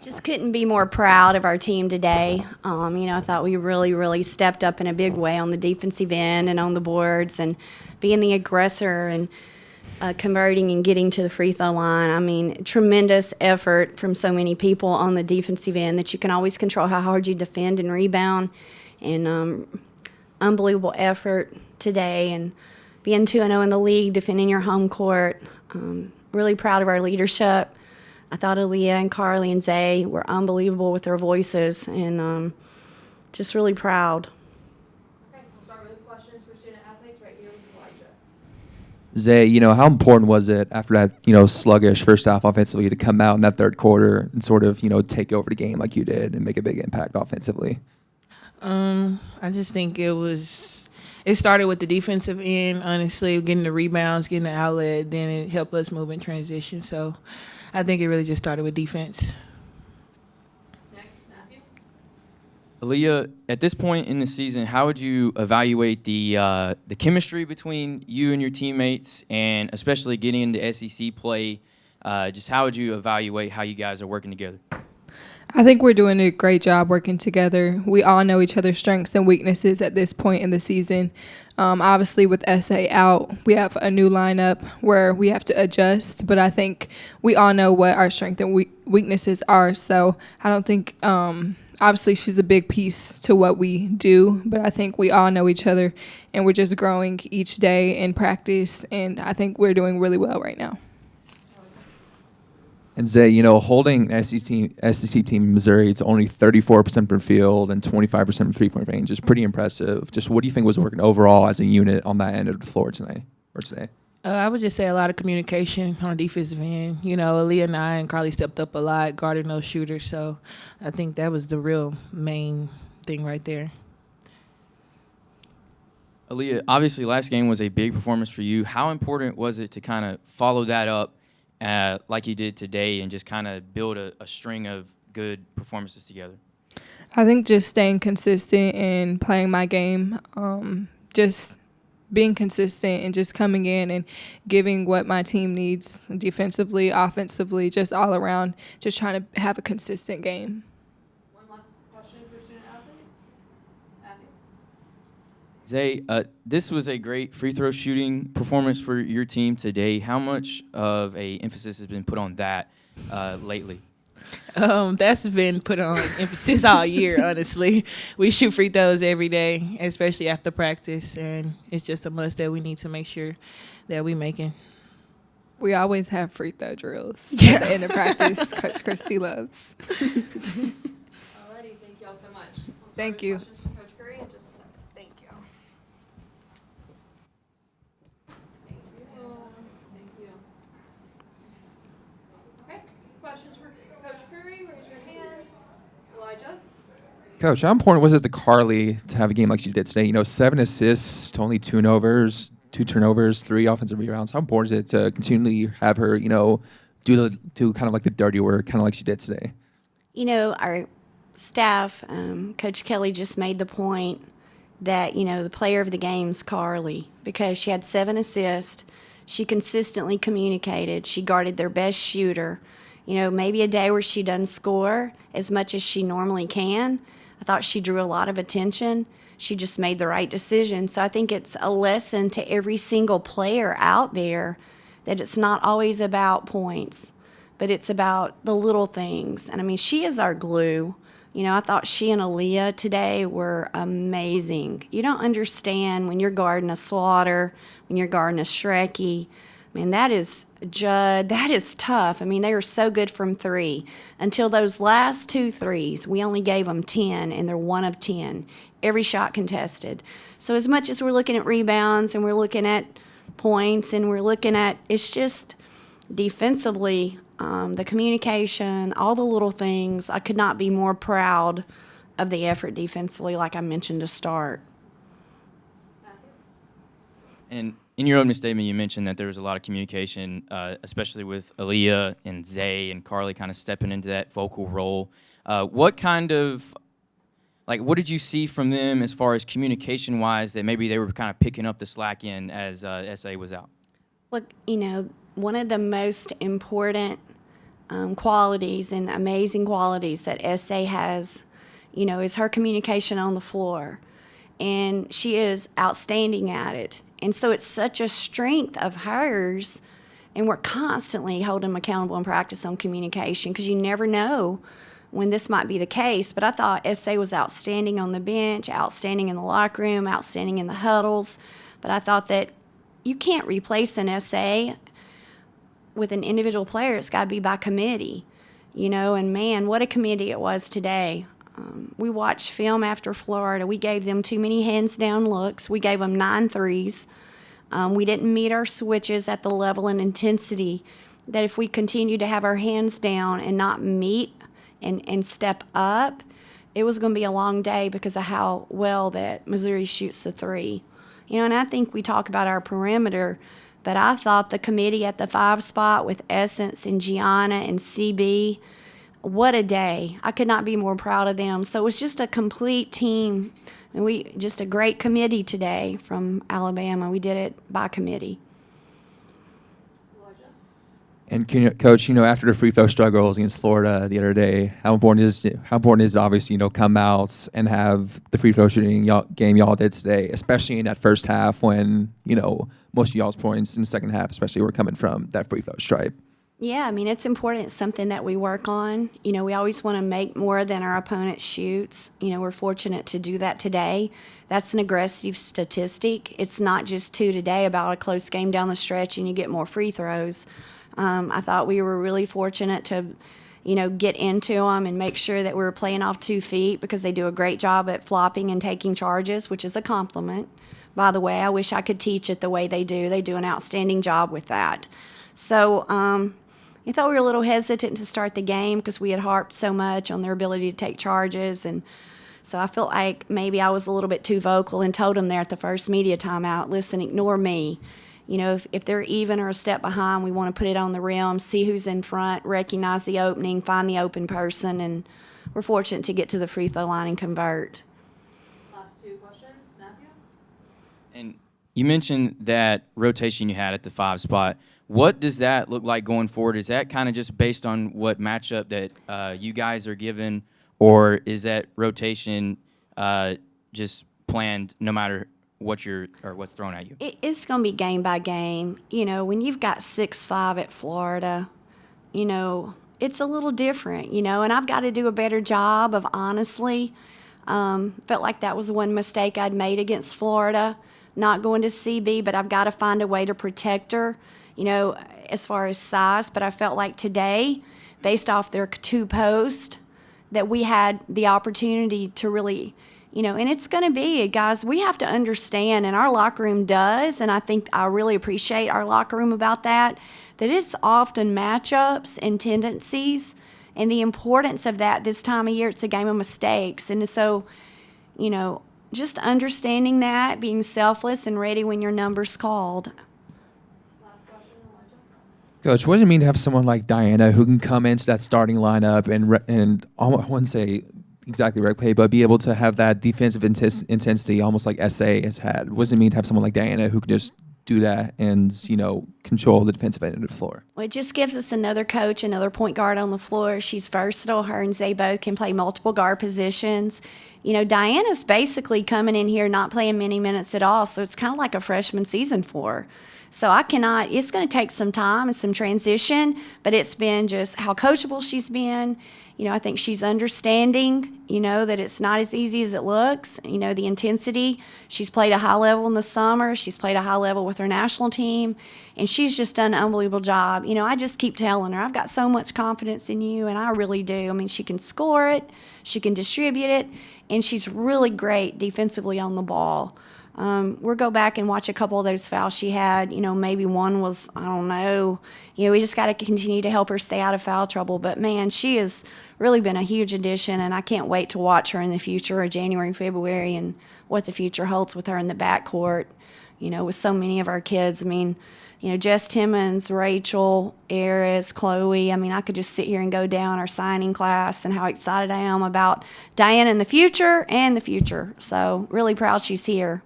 Just couldn't be more proud of our team today. I thought we really, really stepped up in a big way on the defensive end and on the boards and being the aggressor and converting and getting to the free throw line. I mean, tremendous effort from so many people on the defensive end that you can always control how hard you defend and rebound. And unbelievable effort today and being 2-0 in the league, defending your home court. Really proud of our leadership. I thought Aaliyah and Carly and Zaay were unbelievable with their voices, and just really proud. Okay, we'll start with questions for student athletes right here with Elijah. Zaay, how important was it after that, sluggish first half offensively to come out in that third quarter and sort of, take over the game like you did and make a big impact offensively? I just think it started with the defensive end, honestly, getting the rebounds, getting the outlet, then it helped us move in transition. So I think it really just started with defense. Next, Matthew. Aaliyah, at this point in the season, how would you evaluate the chemistry between you and your teammates, and especially getting into SEC play? Just how would you evaluate how you guys are working together? I think we're doing a great job working together. We all know each other's strengths and weaknesses at this point in the season. Obviously, with Zaay out, we have a new lineup where we have to adjust, but I think we all know what our strengths and weaknesses are. So I don't think, obviously, she's a big piece to what we do, but I think we all know each other, and we're just growing each day in practice, and I think we're doing really well right now. And Zaay, holding an SEC team in Missouri to only 34% from field and 25% from three-point range is pretty impressive. Just what do you think was working overall as a unit on that end of the floor tonight or today? I would just say a lot of communication on the defensive end. Aaliyah and I and Carly stepped up a lot, guarding those shooters. So I think that was the real main thing right there. Aaliyah, obviously last game was a big performance for you. How important was it to kind of follow that up like you did today and just kind of build a string of good performances together? I think just staying consistent and playing my game, just being consistent and just coming in and giving what my team needs defensively, offensively, just all around, just trying to have a consistent game. One last question for student athletes. Matthew. Zaay, this was a great free throw shooting performance for your team today. How much of a emphasis has been put on that lately? That's been put on emphasis all year, honestly. We shoot free throws every day, especially after practice, and it's just a must that we need to make sure that we making. We always have free throw drills Yeah. at the end of practice. Coach Kristy loves. Alrighty, thank you all so much. We'll start Thank with you. questions for Coach Curry in just a second. Thank you. Thank you. Thank you. Okay, questions for Coach Curry, raise your hand. Elijah. Coach, how important was it to Carly to have a game like she did today? 7 assists to only 2 turnovers, 3 offensive rebounds. How important is it to continually have her, do kind of like the dirty work, kind of like she did today? Our staff, Coach Kelly just made the point that, the player of the game's Carly, because she had 7 assists. She consistently communicated. She guarded their best shooter. Maybe a day where she doesn't score as much as she normally can. I thought she drew a lot of attention. She just made the right decision. So I think it's a lesson to every single player out there that it's not always about points, but it's about the little things. And I mean, she is our glue. I thought she and Aaliyah today were amazing. You don't understand when you're guarding a Slaughter, when you're guarding a Shrekky. I mean, that is Judd. That is tough. I mean, they were so good from 3. Until those last 2 threes, we only gave them 10, and they're 1 of 10. Every shot contested. So as much as we're looking at rebounds and we're looking at points and we're looking at, it's just defensively, the communication, all the little things. I could not be more proud of the effort defensively, like I mentioned to start. And in your opening statement, you mentioned that there was a lot of communication, especially with Aaliyah and Zaay and Carly kind of stepping into that vocal role. What did you see from them as far as communication-wise that maybe they were kind of picking up the slack in as Zaay was out? Look, one of the most important qualities and amazing qualities that SA has, is her communication on the floor. And she is outstanding at it. And so it's such a strength of hers, and we're constantly holding them accountable in practice on communication because you never know when this might be the case. But I thought SA was outstanding on the bench, outstanding in the locker room, outstanding in the huddles. But I thought that you can't replace an SA with an individual player. It's got to be by committee, and man, what a committee it was today. We watched film after Florida. We gave them too many hands down looks. We gave them 9 threes. We didn't meet our switches at the level and intensity that if we continue to have our hands down and not meet and step up, it was going to be a long day because of how well that Missouri shoots the three. And I think we talk about our perimeter, but I thought the committee at the 5 spot with Essence and Gianna and CB, what a day. I could not be more proud of them. So it was just a complete team. And just a great committee today from Alabama. We did it by committee. And Coach, after the free throw struggles against Florida the other day, how important is it obviously come out and have the free throw shooting game y'all did today, especially in that first half when most of y'all's points in the second half, especially were coming from that free throw stripe. Yeah, it's important. It's something that we work on. We always want to make more than our opponent shoots. We're fortunate to do that today. That's an aggressive statistic. It's not just 2 today about a close game down the stretch and you get more free throws. I thought we were really fortunate to, get into them and make sure that we were playing off 2 feet because they do a great job at flopping and taking charges, which is a compliment. By the way, I wish I could teach it the way they do. They do an outstanding job with that. So I thought we were a little hesitant to start the game because we had harped so much on their ability to take charges. And so I felt like maybe I was a little bit too vocal and told them there at the first media timeout, listen, ignore me. If they're even or a step behind, we want to put it on the rim, see who's in front, recognize the opening, find the open person, and we're fortunate to get to the free throw line and convert. Last 2 questions. Matthew? And you mentioned that rotation you had at the 5 spot. What does that look like going forward? Is that kind of just based on what matchup that you guys are given, or is that rotation just planned no matter what's thrown at you? It's going to be game by game. When you've got 6'5" at Florida, it's a little different, and I've got to do a better job of honestly. Felt like that was one mistake I'd made against Florida, not going to CB, but I've got to find a way to protect her, as far as size. But I felt like today, based off their 2 posts, that we had the opportunity to really, and it's going to be, guys, we have to understand, and our locker room does, and I think I really appreciate our locker room about that it's often matchups and tendencies, and the importance of that this time of year. It's a game of mistakes. And so, just understanding that, being selfless and ready when your number's called. Coach, what does it mean to have someone like Diana who can come into that starting lineup and I wouldn't say exactly right play, but be able to have that defensive intensity almost like SA has had? What does it mean to have someone like Diana who can just do that and, control the defensive end of the floor? Well, it just gives us another coach, another point guard on the floor. She's versatile. Her and Zaay both can play multiple guard positions. Diana's basically coming in here not playing many minutes at all, so it's kind of like a freshman season for her. So it's going to take some time and some transition, but it's been just how coachable she's been. I think she's understanding, that it's not as easy as it looks. The intensity. She's played a high level in the summer. She's played a high level with her national team, and she's just done an unbelievable job. I just keep telling her, I've got so much confidence in you, and I really do. She can score it, she can distribute it, and she's really great defensively on the ball. We'll go back and watch a couple of those fouls she had. Maybe one was, I don't know. We just got to continue to help her stay out of foul trouble. But, man, she has really been a huge addition, and I can't wait to watch her in the future, January and February, and what the future holds with her in the backcourt, with so many of our kids. Jess Timmons, Rachel, Eris, Chloe. I could just sit here and go down our signing class and how excited I am about Diana in the future and the future. So really proud she's here.